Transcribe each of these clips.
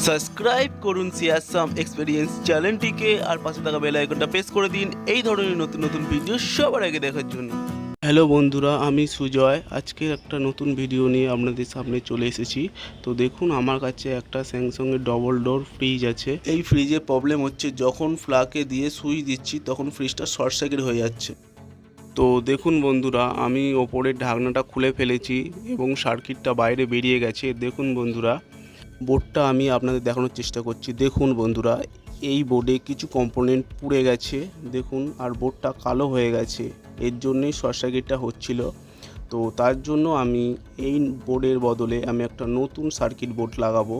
Subscribe করুন share সাম experience চ্যানেলটিকে আর পাশে থাকা বেল আইকনটা প্রেস করে দিন এই ধরনের নতুন নতুন ভিডিও সবার আগে দেখার জন্য। হ্যালো বন্ধুরা, আমি সুজয়। আজকে একটা নতুন ভিডিও নিয়ে আপনাদের সামনে চলে এসেছি। তো দেখুন, আমার কাছে একটা স্যামসাংয়ের ডবল ডোর ফ্রিজ আছে। এই ফ্রিজে প্রবলেম হচ্ছে, যখন প্লাগে দিয়ে সুইচ দিচ্ছি তখন ফ্রিজটা শর্ট সার্কিট হয়ে যাচ্ছে। তো দেখুন বন্ধুরা, আমি ওপরের ঢাকনাটা খুলে ফেলেছি এবং সার্কিটটা বাইরে বেরিয়ে গেছে। দেখুন বন্ধুরা, বোর্ডটা আমি আপনাদের দেখানোর চেষ্টা করছি। দেখুন বন্ধুরা, এই বোর্ডে কিছু কম্পোনেন্ট পুড়ে গেছে দেখুন, আর বোর্ডটা কালো হয়ে গেছে। এর জন্যই শর্ট সার্কিটটা হচ্ছিল। তো তার জন্য আমি এই বোর্ডের বদলে আমি একটা নতুন সার্কিট বোর্ড লাগাবো।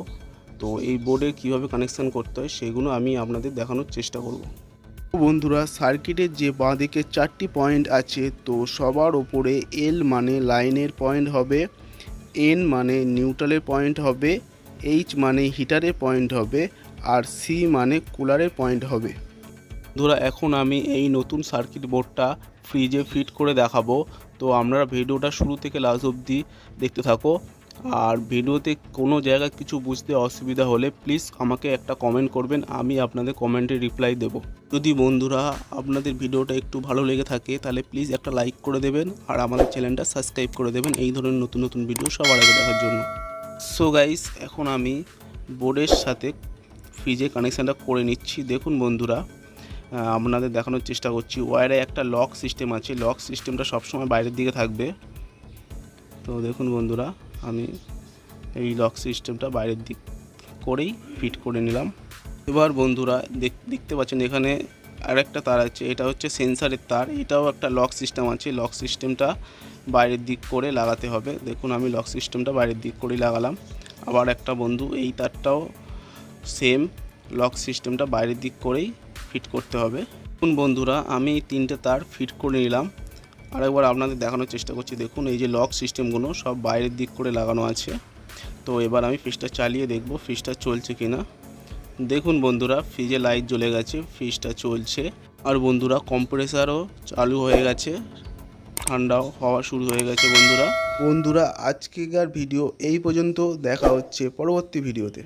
তো এই বোর্ডে কিভাবে কানেকশান করতে হয় সেগুলো আমি আপনাদের দেখানোর চেষ্টা করব। বন্ধুরা, সার্কিটের যে বাঁ দিকে 4টি পয়েন্ট আছে, তো সবার ওপরে এল মানে লাইনের পয়েন্ট হবে, এন মানে নিউট্রালের পয়েন্ট হবে, এইচ মানে হিটারের পয়েন্ট হবে, আর সি মানে কুলারের পয়েন্ট হবে। বন্ধুরা, এখন আমি এই নতুন সার্কিট বোর্ডটা ফ্রিজে ফিট করে দেখাবো। তো আপনারা ভিডিওটা শুরু থেকে লাস্ট অবধি দেখতে থাকো। আর ভিডিওতে কোনো জায়গায় কিছু বুঝতে অসুবিধা হলে প্লিজ আমাকে একটা কমেন্ট করবেন, আমি আপনাদের কমেন্টে রিপ্লাই দেব। যদি বন্ধুরা আপনাদের ভিডিওটা একটু ভালো লেগে থাকে তাহলে প্লিজ একটা লাইক করে দেবেন আর আমাদের চ্যানেলটা সাবস্ক্রাইব করে দেবেন এই ধরনের নতুন নতুন ভিডিও সবার আগে দেখার জন্য। সো গাইস, এখন আমি বোর্ডের সাথে ফ্রিজে কানেকশানটা করে নিচ্ছি। দেখুন বন্ধুরা, আপনাদের দেখানোর চেষ্টা করছি। ওয়্যারে একটা লক সিস্টেম আছে, লক সিস্টেমটা সবসময় বাইরের দিকে থাকবে। তো দেখুন বন্ধুরা, আমি এই লক সিস্টেমটা বাইরের দিক করেই ফিট করে নিলাম। এবার বন্ধুরা দেখতে পাচ্ছেন এখানে আরেকটা তার আছে, এটা হচ্ছে সেন্সারের তার। এটাও একটা লক সিস্টেম আছে, লক সিস্টেমটা বাইরের দিক করে লাগাতে হবে। দেখুন, আমি লক সিস্টেমটা বাইরের দিক করেই লাগালাম। আবার একটা বন্ধু এই তারটাও সেম, লক সিস্টেমটা বাইরের দিক করেই ফিট করতে হবে। দেখুন বন্ধুরা, আমি 3টে তার ফিট করে নিলাম। আরেকবার আপনাদের দেখানোর চেষ্টা করছি। দেখুন, এই যে লক সিস্টেমগুলো সব বাইরের দিক করে লাগানো আছে। তো এবার আমি ফ্রিজটা চালিয়ে দেখব ফ্রিজটা চলছে কিনা। দেখুন বন্ধুরা, ফ্রিজে লাইট জ্বলে গেছে, ফ্রিজটা চলছে। আর বন্ধুরা, কম্প্রেসারও চালু হয়ে গেছে, ঠান্ডাও হওয়া শুরু হয়ে গেছে। বন্ধুরা আজকেকার ভিডিও এই পর্যন্ত। দেখা হচ্ছে পরবর্তী ভিডিওতে।